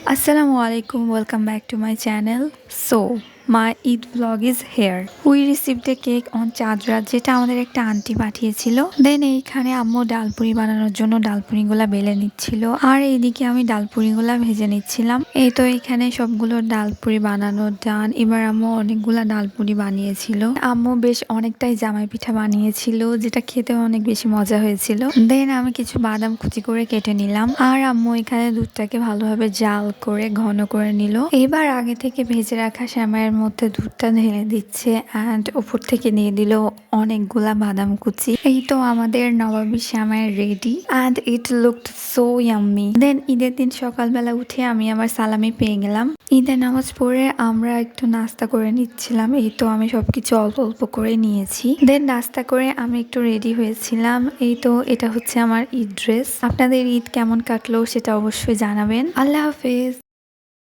Assalamualaikum, welcome back to my channel. So my Eid vlog is here. We received a cake on চাঁদরাত যেটা আমাদের একটা aunty পাঠিয়েছিল। দেন এইখানে আম্মু ডালপুরি বানানোর জন্য ডালপুরিগুলা বেলে নিচ্ছিল আর এইদিকে আমি ডালপুরিগুলা ভেজে নিচ্ছিলাম। এই তো এইখানে সবগুলো ডালপুরি বানানো ডান। এবার আম্মু অনেকগুলা ডালপুরি বানিয়েছিল। আম্মু বেশ অনেকটাই জামাই পিঠা বানিয়েছিল যেটা খেতে অনেক বেশি মজা হয়েছিল। দেন আমি কিছু বাদাম কুচি করে কেটে নিলাম আর আম্মু এখানে দুধটাকে ভালোভাবে জাল করে ঘন করে নিল। এবার আগে থেকে ভেজে রাখা সেমাইয়ের মধ্যে দুধটা ঢেলে দিচ্ছে অ্যান্ড উপর থেকে দিয়ে দিল অনেকগুলা বাদাম কুচি। এই তো আমাদের নবাবী সেমাই ready and it looked so yummy. Then ঈদের দিন সকালবেলা উঠে আমি আমার সালামি পেয়ে গেলাম। ঈদের নামাজ পড়ে আমরা একটু নাস্তা করে নিচ্ছিলাম। এই তো আমি সবকিছু অল্প অল্প করে নিয়েছি। দেন নাস্তা করে আমি একটু রেডি হয়েছিলাম। এই তো এটা হচ্ছে আমার ঈদ ড্রেস। আপনাদের ঈদ কেমন কাটলো সেটা অবশ্যই জানাবেন। আল্লাহ হাফেজ।